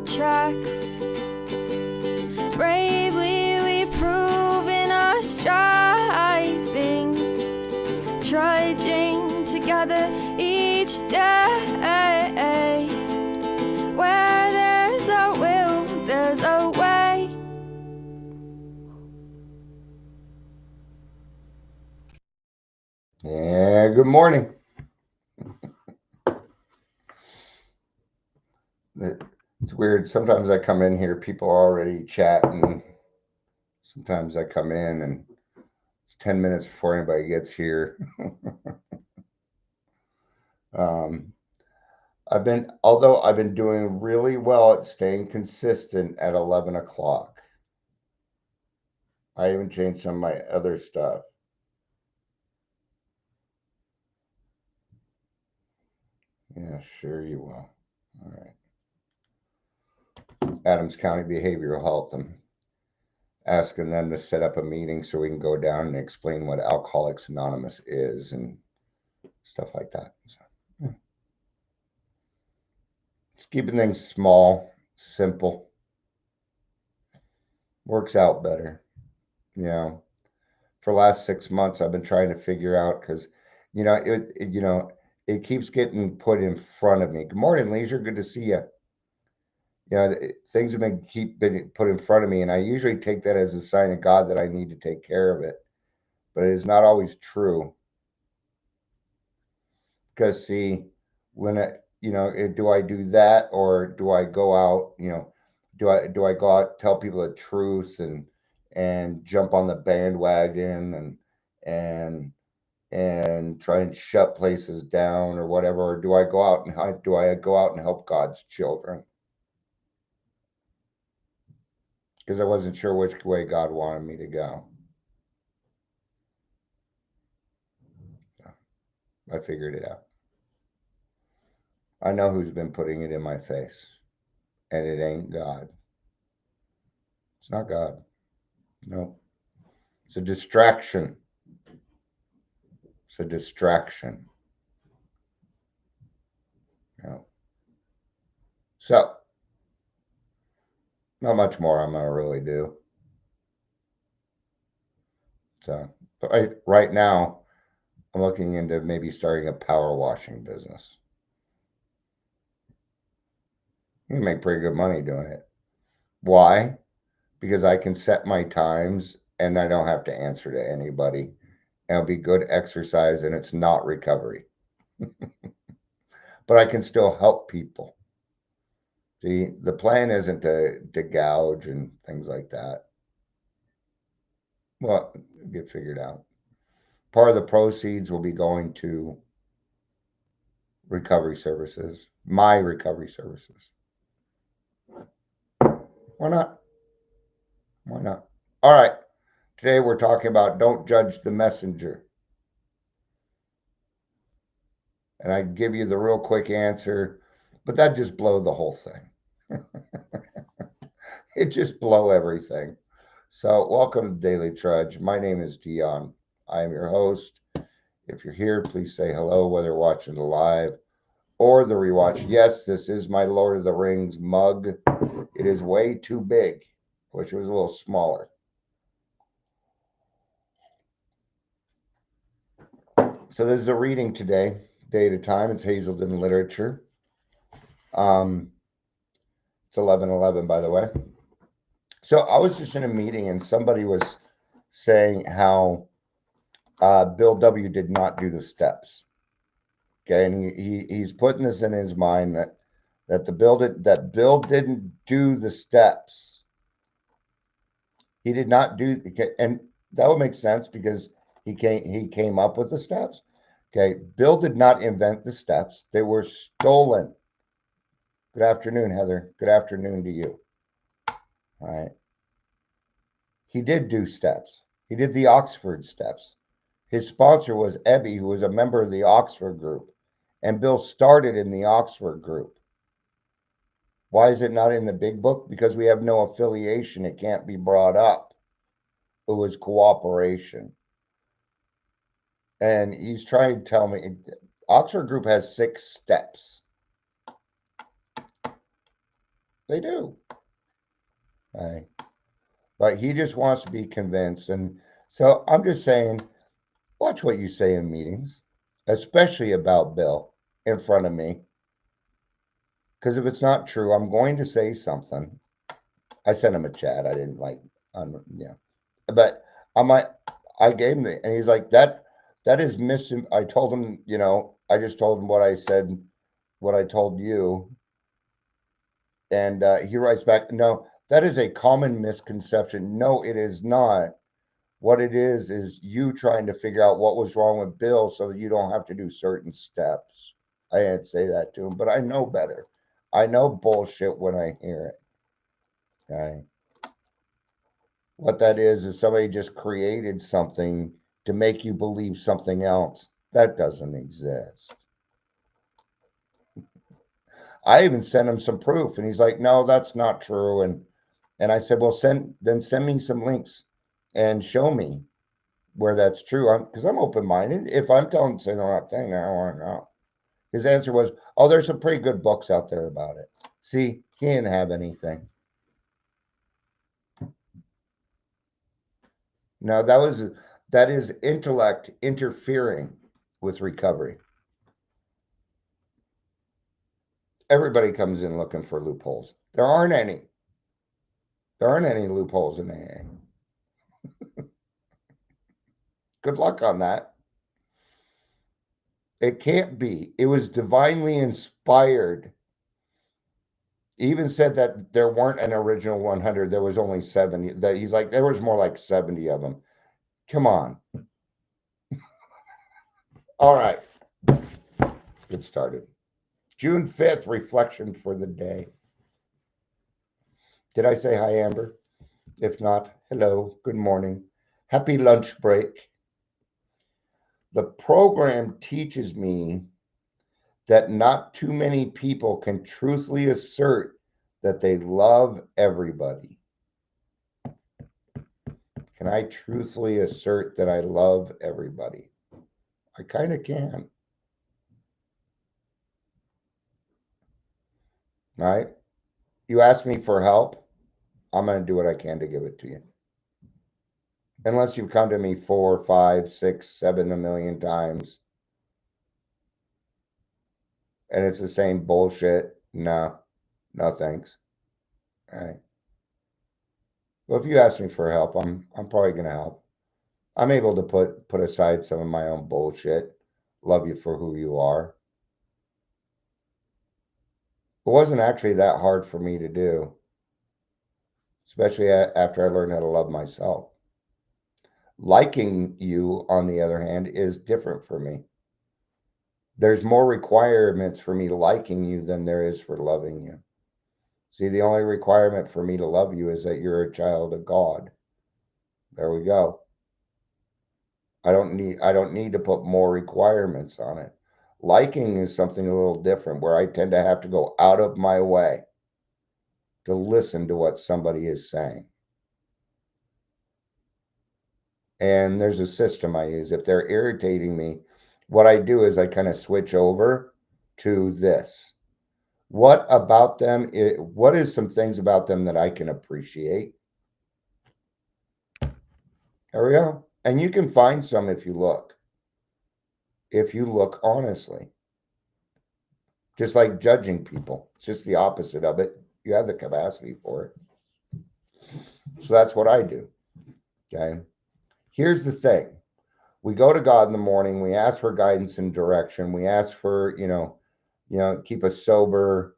tracks. Bravely we prove in our striving, trudging together each day. Where there's a will, there's a way. Yeah, good morning. It's weird. Sometimes I come in here, people are already chatting. Sometimes I come in and it's 10 minutes before anybody gets here. Although I've been doing really well at staying consistent at 11 o'clock. I even changed some of my other stuff. Yeah, sure you will. All right. Adams County Behavioral Health. I'm asking them to set up a meeting so we can go down and explain what Alcoholics Anonymous is and stuff like that. So, yeah. Just keeping things small, simple. Works out better. You know, for the last 6 months, I've been trying to figure out because, it keeps getting put in front of me. Good morning, Leisure. Good to see you. Things have been put in front of me, and I usually take that as a sign of God that I need to take care of it. But it is not always true. Because see, when do I do that, or do I go out? Do I go out, tell people the truth, and jump on the bandwagon and try and shut places down or whatever, or do I go out and help God's children? Because I wasn't sure which way God wanted me to go. So I figured it out. I know who's been putting it in my face, and it ain't God. It's not God. No. It's a distraction. It's a distraction. No. So, not much more I'm going to really do. So, but right now, I'm looking into maybe starting a power washing business. You can make pretty good money doing it. Why? Because I can set my times and I don't have to answer to anybody. And it'll be good exercise and it's not recovery. But I can still help people. See, the plan isn't to gouge and things like that. Well, get figured out. Part of the proceeds will be going to recovery services, my recovery services. Why not? Why not? All right. Today we're talking about don't judge the messenger. And I give you the real quick answer, but that just blow the whole thing. It just blow everything. So welcome to Daily Trudge. My name is Dion. I am your host. If you're here, please say hello, whether watching the live or the rewatch. Yes, this is my Lord of the Rings mug. It is way too big. Wish it was a little smaller. So this is a reading today, day at a time. It's Hazelden Literature. It's 11:11, by the way. So I was just in a meeting and somebody was saying how Bill W. did not do the steps. Okay, and he's putting this in his mind that Bill didn't do the steps. He did not do, and that would make sense because he came up with the steps. Okay, Bill did not invent the steps; they were stolen. Good afternoon, Heather. Good afternoon to you. All right. He did do steps. He did the Oxford steps. His sponsor was Ebby, who was a member of the Oxford group, and Bill started in the Oxford group. Why is it not in the big book? Because we have no affiliation. It can't be brought up. It was cooperation. And he's trying to tell me Oxford group has 6 steps. They do. Right. But he just wants to be convinced. And so I'm just saying, watch what you say in meetings, especially about Bill in front of me. Because if it's not true, I'm going to say something. I sent him a chat. I didn't like, yeah. But I'm like, I gave him and he's like, that is missing. I told him, I just told him what I said, what I told you. And he writes back, no, that is a common misconception. No, it is not. What it is you trying to figure out what was wrong with Bill so that you don't have to do certain steps. I didn't say that to him, but I know better. I know bullshit when I hear it. Okay. What that is somebody just created something to make you believe something else. That doesn't exist. I even sent him some proof and he's like, no, that's not true. And I said, well, send me some links and show me where that's true. Because I'm open-minded. If I'm telling saying the right thing, I want to know. His answer was, oh, there's some pretty good books out there about it. See, he didn't have anything. No, that is intellect interfering with recovery. Everybody comes in looking for loopholes. There aren't any. There aren't any loopholes in AA. Good luck on that. It can't be. It was divinely inspired. He even said that there weren't an original 100. There was only 70. That he's like, there was more like 70 of them. Come on. All right. Let's get started. June 5th, reflection for the day. Did I say hi, Amber? If not, hello, good morning. Happy lunch break. The program teaches me that not too many people can truthfully assert that they love everybody. Can I truthfully assert that I love everybody? I kind of can. Right? You ask me for help, I'm going to do what I can to give it to you. Unless you've come to me 4, 5, 6, 7, a million times. And it's the same bullshit. No thanks. All right. Well, if you ask me for help, I'm probably going to help. I'm able to put aside some of my own bullshit. Love you for who you are. It wasn't actually that hard for me to do, especially after I learned how to love myself. Liking you, on the other hand, is different for me. There's more requirements for me liking you than there is for loving you. See, the only requirement for me to love you is that you're a child of God. There we go. I don't need to put more requirements on it. Liking is something a little different, where I tend to have to go out of my way to listen to what somebody is saying. And there's a system I use. If they're irritating me, what I do is I kind of switch over to this. What about them? What is some things about them that I can appreciate? There we go. And you can find some if you look. If you look honestly. Just like judging people. It's just the opposite of it. You have the capacity for it. So that's what I do. Okay. Here's the thing. We go to God in the morning. We ask for guidance and direction. We ask for, keep us sober.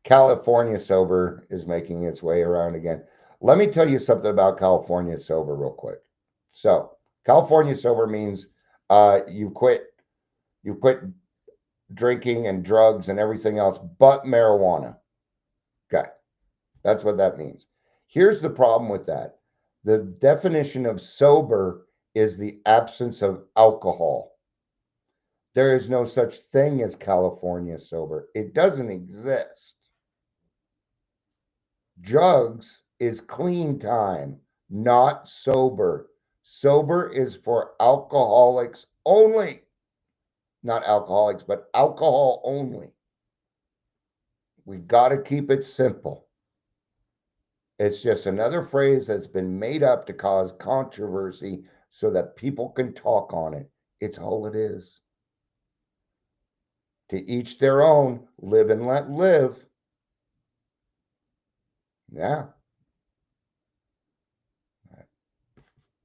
California sober is making its way around again. Let me tell you something about California sober real quick. So California sober means you quit drinking and drugs and everything else but marijuana. Okay. That's what that means. Here's the problem with that. The definition of sober is the absence of alcohol. There is no such thing as California sober. It doesn't exist. Drugs is clean time, not sober. Sober is for alcoholics only. Not alcoholics, but alcohol only. We got to keep it simple. It's just another phrase that's been made up to cause controversy so that people can talk on it. It's all it is. To each their own, live and let live. Yeah.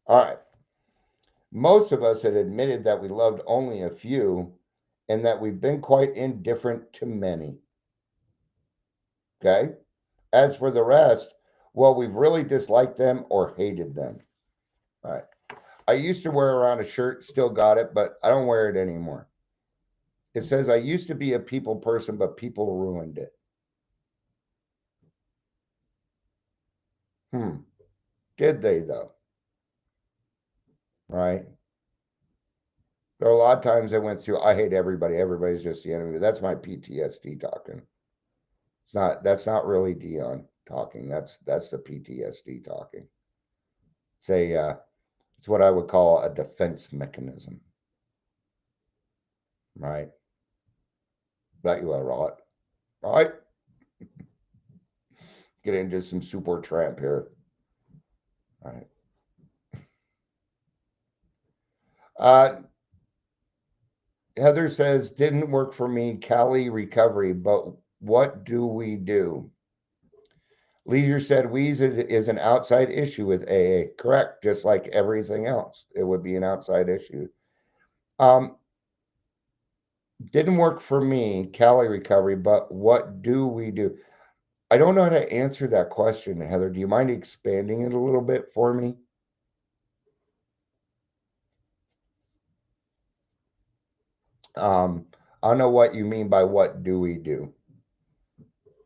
All right. Most of us had admitted that we loved only a few and that we've been quite indifferent to many. Okay. As for the rest, well, we've really disliked them or hated them. All right. I used to wear around a shirt, still got it, but I don't wear it anymore. It says I used to be a people person, but people ruined it. Did they though? Right? There are a lot of times I went through, I hate everybody. Everybody's just the enemy. That's my PTSD talking. That's not really Dion talking. That's the PTSD talking. It's what I would call a defense mechanism. Right? Bet you are right. Right? Get into some super tramp here. All right. Heather says, didn't work for me, Cali recovery, but what do we do? Leisure said, Wheeze is an outside issue with AA. Correct, just like everything else. It would be an outside issue. Didn't work for me, Cali recovery, but what do we do? I don't know how to answer that question, Heather. Do you mind expanding it a little bit for me? I don't know what you mean by what do we do.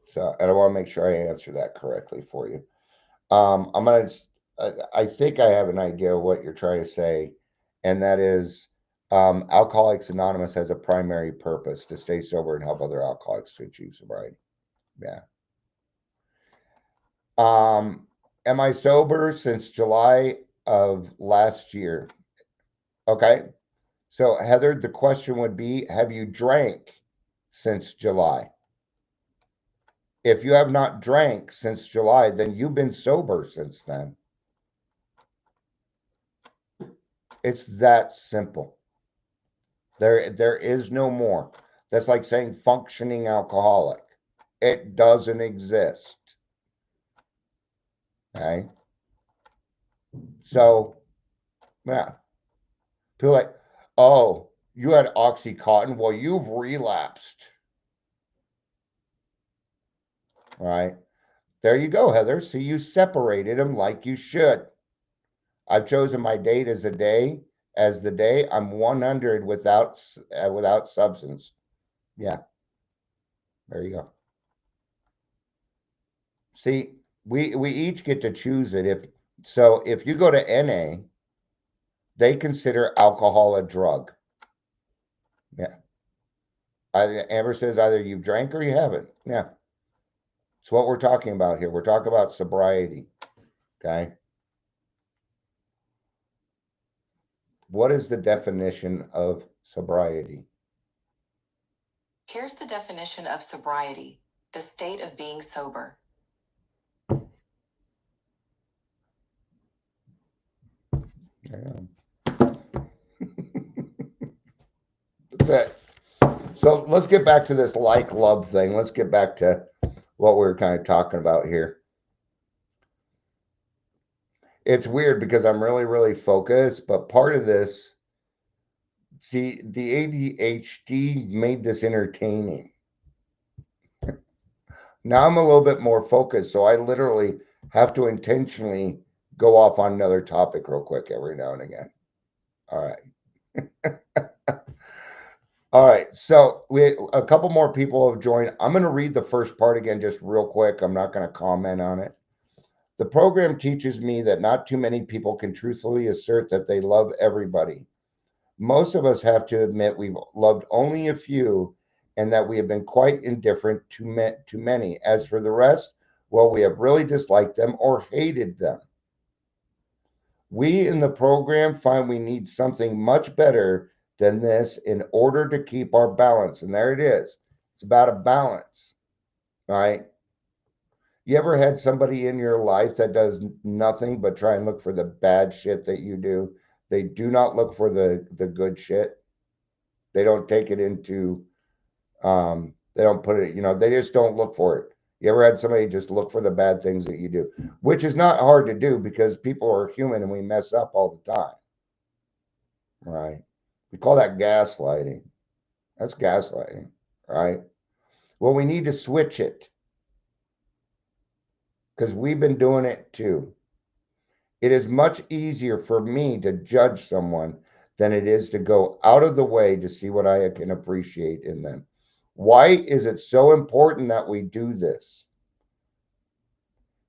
So, and I want to make sure I answer that correctly for you. I think I have an idea of what you're trying to say, and that is Alcoholics Anonymous has a primary purpose to stay sober and help other alcoholics to achieve sobriety. Yeah. Am I sober since July of last year? Okay. So, Heather, the question would be, have you drank since July? If you have not drank since July, then you've been sober since then. It's that simple. There is no more. That's like saying functioning alcoholic. It doesn't exist. Okay. So, yeah. People like, oh, you had Oxycontin. Well, you've relapsed. All right. There you go, Heather. See, you separated them like you should. I've chosen my date as the day. I'm 100 without substance. Yeah. There you go. See, we each get to choose it. If you go to NA, they consider alcohol a drug. Yeah. Amber says either you've drank or you haven't. Yeah. It's what we're talking about here. We're talking about sobriety. Okay. What is the definition of sobriety? Here's the definition of sobriety: the state of being sober. That's it. So let's get back to this love thing. Let's get back to what we were kind of talking about here. It's weird because I'm really, really focused, but part of this, see, the ADHD made this entertaining. Now I'm a little bit more focused, so I literally have to intentionally go off on another topic real quick every now and again. All right. All right, so a couple more people have joined. I'm going to read the first part again just real quick. I'm not going to comment on it. The program teaches me that not too many people can truthfully assert that they love everybody. Most of us have to admit we've loved only a few and that we have been quite indifferent to many. As for the rest, well, we have really disliked them or hated them. We in the program find we need something much better than this in order to keep our balance. And there it is. It's about a balance. right? You ever had somebody in your life that does nothing but try and look for the bad shit that you do? They do not look for the good shit. They don't take it into, they don't put it, they just don't look for it. You ever had somebody just look for the bad things that you do, which is not hard to do because people are human and we mess up all the time, right? We call that gaslighting. That's gaslighting, right? Well, we need to switch it because we've been doing it too. It is much easier for me to judge someone than it is to go out of the way to see what I can appreciate in them. Why is it so important that we do this?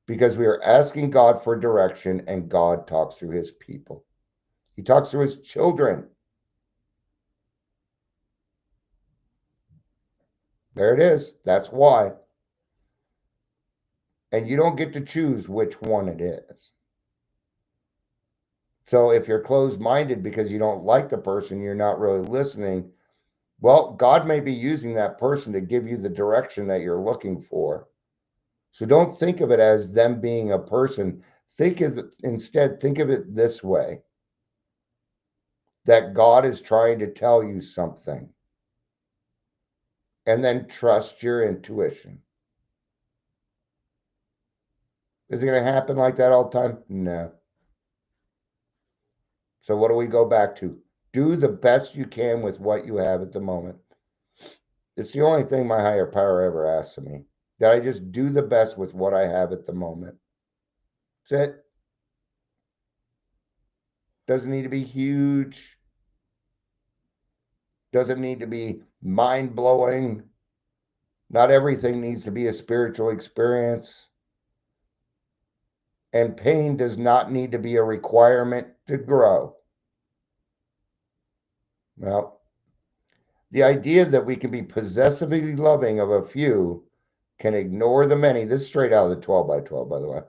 Because we are asking God for direction and God talks through his people. He talks through his children. There it is. That's why. And you don't get to choose which one it is. So if you're closed-minded because you don't like the person, you're not really listening, well, God may be using that person to give you the direction that you're looking for. So don't think of it as them being a person. Instead, think of it this way, that God is trying to tell you something. And then trust your intuition. Is it going to happen like that all the time? No. So what do we go back to? Do the best you can with what you have at the moment. It's the only thing my higher power ever asks of me. That I just do the best with what I have at the moment. That's it. Doesn't need to be huge. Doesn't need to be mind-blowing. Not everything needs to be a spiritual experience. And pain does not need to be a requirement to grow. Well, the idea that we can be possessively loving of a few can ignore the many. This is straight out of the 12 by 12, by the way.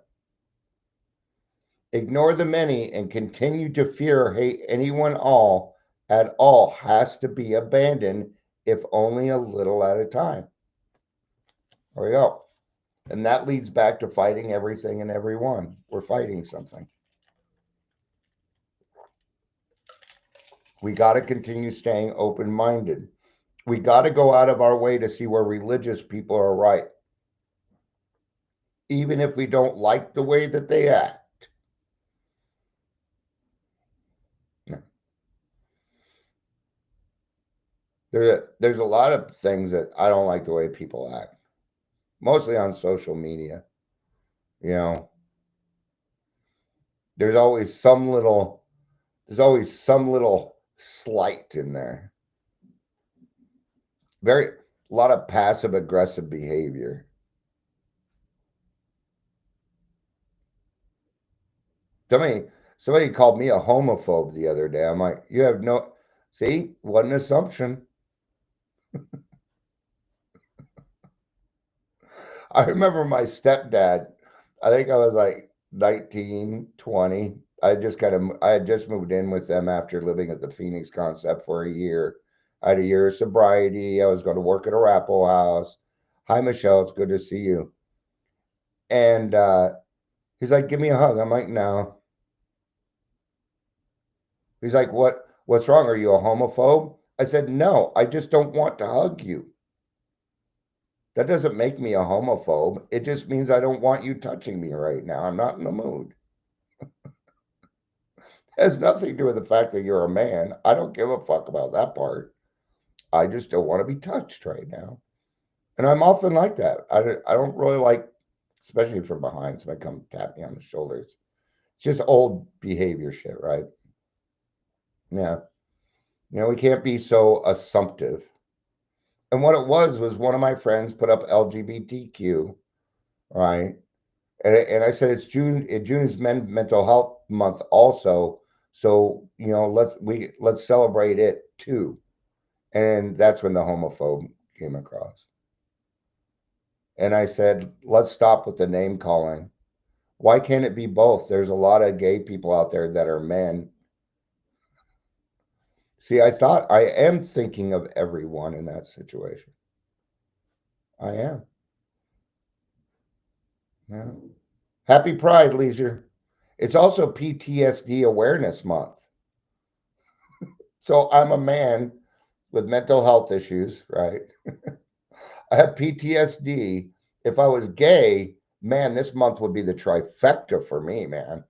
Ignore the many and continue to fear or hate anyone at all has to be abandoned, if only a little at a time. There we go. And that leads back to fighting everything and everyone. We're fighting something. We got to continue staying open-minded. We got to go out of our way to see where religious people are right. Even if we don't like the way that they act. No. There's a lot of things that I don't like the way people act. Mostly on social media. There's always some little slight in there. A lot of passive aggressive behavior. Somebody called me a homophobe the other day. I'm like, you have no, see, what an assumption. I remember my stepdad, I think I was like 19, 20. I had just moved in with them after living at the Phoenix Concept for a year. I had a year of sobriety. I was going to work at a Arapahoe house. Hi, Michelle. It's good to see you. And he's like, give me a hug. I'm like, no. He's like, what's wrong? Are you a homophobe? I said, no, I just don't want to hug you. That doesn't make me a homophobe. It just means I don't want you touching me right now. I'm not in the mood. It has nothing to do with the fact that you're a man. I don't give a fuck about that part. I just don't want to be touched right now. And I'm often like that. I don't really like, especially from behind, somebody come tap me on the shoulders. It's just old behavior shit, right? Yeah. We can't be so assumptive. And what it was one of my friends put up LGBTQ, right? And I said, it's June. June is Mental Health Month also. So, let's celebrate it too. And that's when the homophobe came across. And I said, let's stop with the name calling. Why can't it be both? There's a lot of gay people out there that are men. See, I am thinking of everyone in that situation. I am. Yeah. Happy Pride, Leisure. It's also PTSD Awareness Month. So I'm a man with mental health issues, right? I have PTSD. If I was gay, man, this month would be the trifecta for me, man.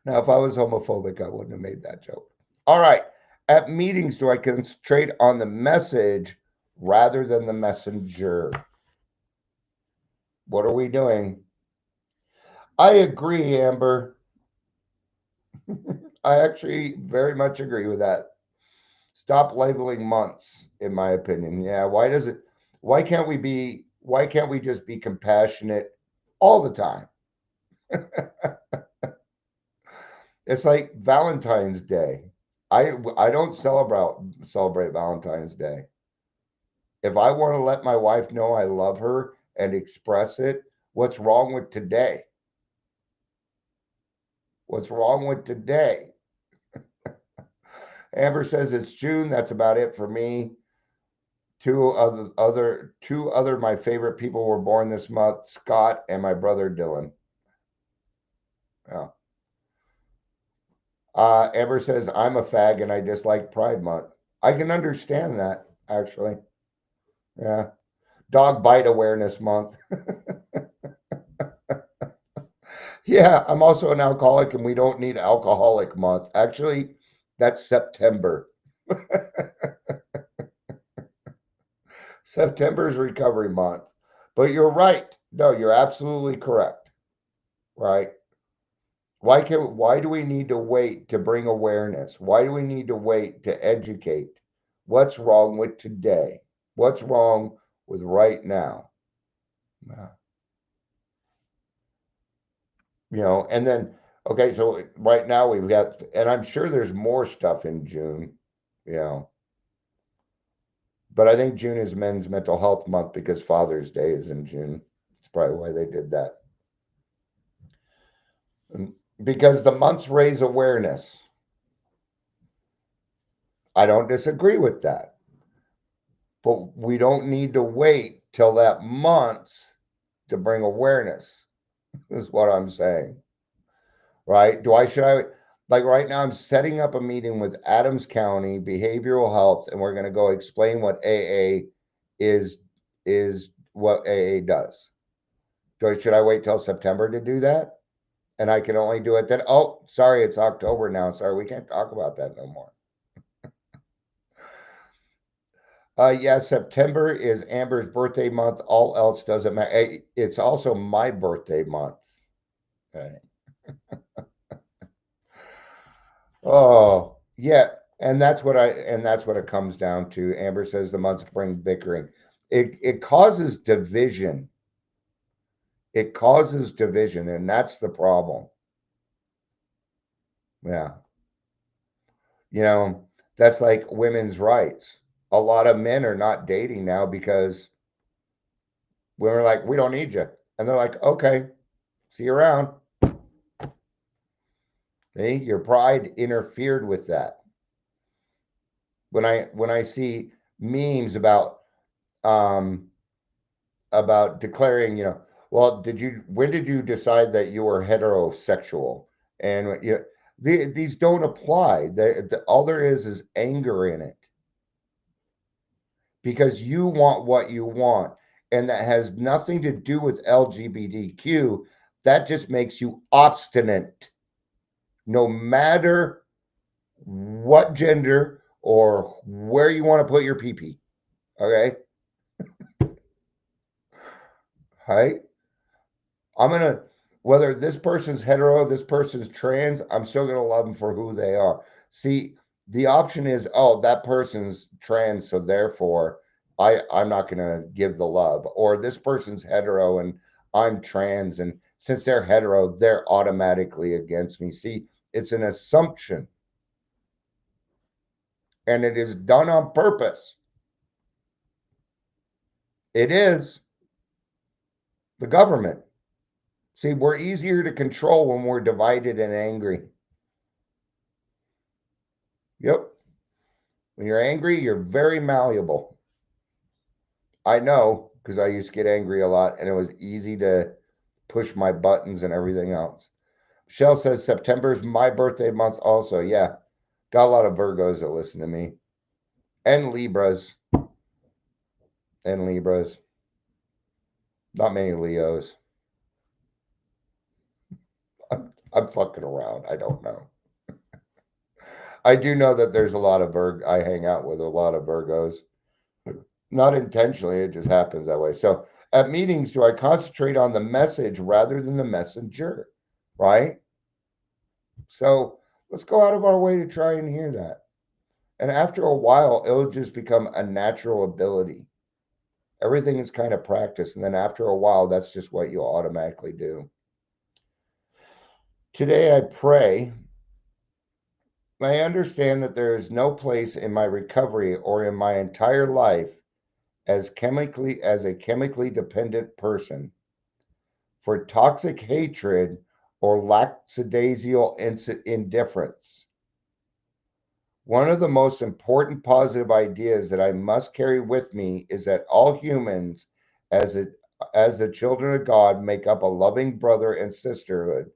Now, if I was homophobic, I wouldn't have made that joke. All right. At meetings, do I concentrate on the message rather than the messenger? What are we doing? I agree, Amber. I actually very much agree with that. Stop labeling months, in my opinion. Yeah, why can't we just be compassionate all the time? It's like Valentine's Day. I don't celebrate Valentine's Day. If I want to let my wife know I love her and express it, what's wrong with today? What's wrong with today? Amber says it's June. That's about it for me. Two other my favorite people were born this month, Scott and my brother Dylan. Yeah. Amber says I'm a fag and I dislike Pride Month. I can understand that, actually. Yeah. Dog Bite Awareness Month. Yeah, I'm also an alcoholic and we don't need Alcoholic Month. Actually, that's September. September is Recovery Month. But you're right. No, you're absolutely correct. Right? Why do we need to wait to bring awareness? Why do we need to wait to educate? What's wrong with today? What's wrong with right now? And then okay, so right now we've got, and I'm sure there's more stuff in June, you know, but I think June is Men's Mental Health Month because Father's Day is in June. That's probably why they did that. Because the months raise awareness. I don't disagree with that. But we don't need to wait till that month to bring awareness, is what I'm saying. Right? Should I, like right now, I'm setting up a meeting with Adams County Behavioral Health, and we're going to go explain what AA is what AA does. Should I wait till September to do that? And I can only do it then. Oh, sorry, it's October now. Sorry, we can't talk about that no more. Yeah, September is Amber's birthday month. All else doesn't matter. It's also my birthday month. Okay. Oh, yeah. And that's what it comes down to. Amber says the months bring bickering. It causes division. It causes division, and that's the problem. Yeah. That's like women's rights. A lot of men are not dating now because women are like, we don't need you. And they're like, okay, see you around. See, your pride interfered with that. When I see memes about declaring, well, when did you decide that you were heterosexual? And these don't apply. All there is anger in it because you want what you want, and that has nothing to do with LGBTQ. That just makes you obstinate, no matter what gender or where you want to put your pee-pee. Okay? Right? I'm going to, whether this person's hetero, this person's trans, I'm still going to love them for who they are. See, the option is, oh, that person's trans, so therefore I'm not going to give the love. Or this person's hetero and I'm trans, and since they're hetero, they're automatically against me. See, it's an assumption. And it is done on purpose. It is the government. See, we're easier to control when we're divided and angry. Yep. When you're angry, you're very malleable. I know, because I used to get angry a lot and it was easy to push my buttons and everything else. Michelle says September's my birthday month also. Yeah, got a lot of Virgos that listen to me. And Libras. And Libras. Not many Leos. I'm fucking around. I don't know. I do know that there's a lot of I hang out with a lot of Virgos. Not intentionally, it just happens that way. So at meetings, do I concentrate on the message rather than the messenger? Right? So let's go out of our way to try and hear that. And after a while, it'll just become a natural ability. Everything is kind of practice. And then after a while, that's just what you'll automatically do. Today, I pray. I understand that there is no place in my recovery or in my entire life as a chemically dependent person for toxic hatred or lackadaisical indifference. One of the most important positive ideas that I must carry with me is that all humans, as the children of God, make up a loving brother and sisterhood.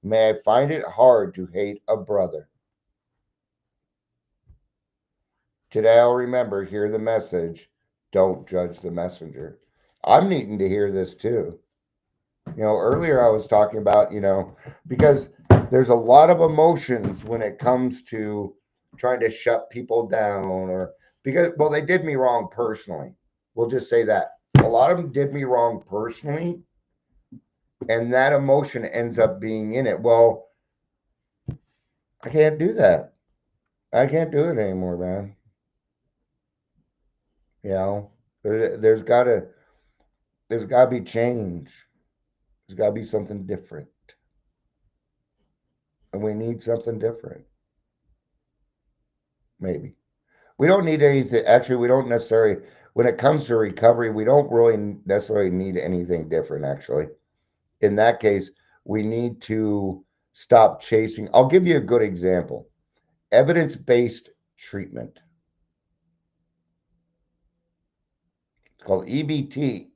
May I find it hard to hate a brother. Today I'll remember, hear the message, don't judge the messenger. I'm needing to hear this too. Earlier I was talking about, because there's a lot of emotions when it comes to trying to shut people down or because, well, they did me wrong personally. We'll just say that. A lot of them did me wrong personally, and that emotion ends up being in it. Well, I can't do that. I can't do it anymore, man. There's gotta be change. There's gotta be something different. And we need something different. Maybe. We don't need anything. Actually, we don't necessarily, when it comes to recovery, we don't really necessarily need anything different, actually. In that case, we need to stop chasing. I'll give you a good example. Evidence-based treatment. It's called EBT.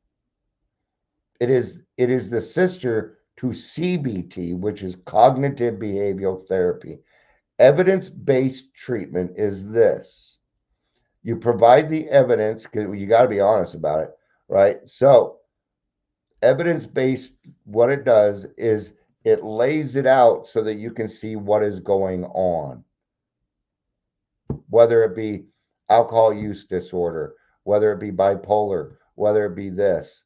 It is the sister to CBT, which is cognitive behavioral therapy. Evidence-based treatment is this. You provide the evidence, because you got to be honest about it, right? So evidence-based, what it does is it lays it out so that you can see what is going on. Whether it be alcohol use disorder, whether it be bipolar, whether it be this.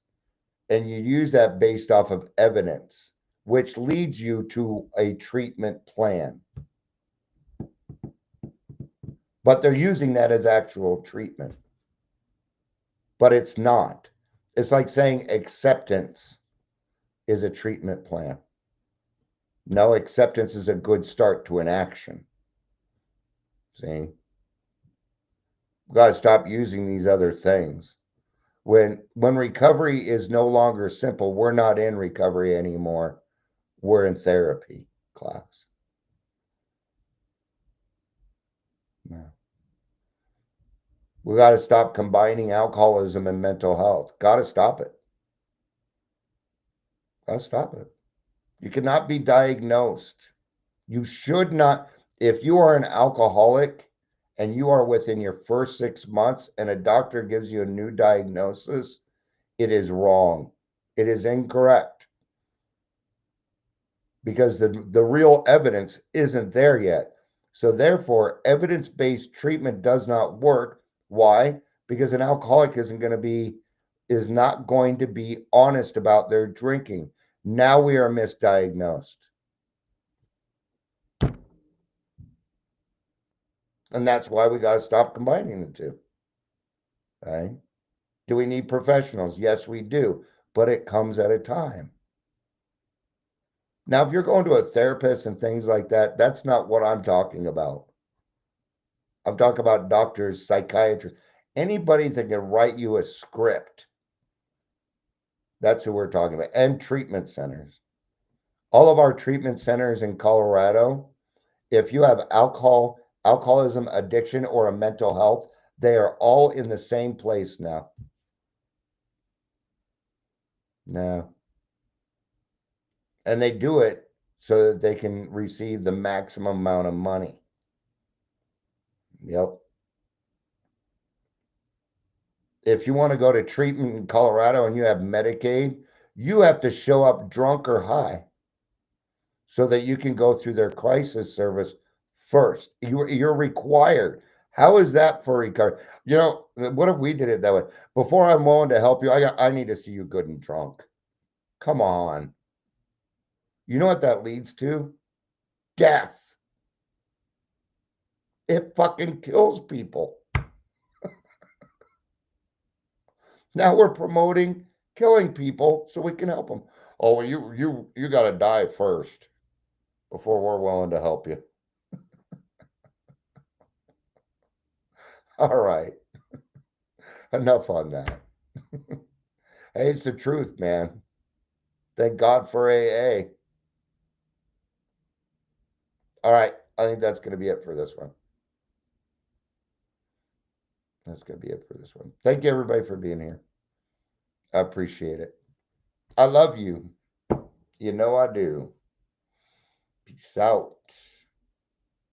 And you use that based off of evidence, which leads you to a treatment plan. But they're using that as actual treatment. But it's not. It's like saying acceptance is a treatment plan. No, acceptance is a good start to an action. See? We've got to stop using these other things. When recovery is no longer simple, we're not in recovery anymore. We're in therapy class. Yeah. We got to stop combining alcoholism and mental health. Got to stop it. Got to stop it. You cannot be diagnosed. You should not. If you are an alcoholic and you are within your first 6 months and a doctor gives you a new diagnosis, it is wrong. It is incorrect. Because the real evidence isn't there yet. So therefore, evidence-based treatment does not work. Why? Because an alcoholic is not going to be honest about their drinking. Now we are misdiagnosed. And that's why we got to stop combining the two. Okay? Do we need professionals? Yes, we do. But it comes at a time. Now, if you're going to a therapist and things like that, that's not what I'm talking about. I'm talking about doctors, psychiatrists, anybody that can write you a script. That's who we're talking about. And treatment centers. All of our treatment centers in Colorado, if you have alcohol, alcoholism, addiction, or a mental health, they are all in the same place now. No. And they do it so that they can receive the maximum amount of money. Yep. If you want to go to treatment in Colorado and you have Medicaid, you have to show up drunk or high so that you can go through their crisis service first. You're required. How is that for recovery? You know, what if we did it that way? Before I'm willing to help you, I need to see you good and drunk. Come on. You know what that leads to? Death. It fucking kills people. Now we're promoting killing people so we can help them. Oh, well, you got to die first before we're willing to help you. All right. Enough on that. Hey, it's the truth, man. Thank God for AA. All right. I think that's going to be it for this one. That's going to be it for this one. Thank you, everybody, for being here. I appreciate it. I love you. You know I do. Peace out.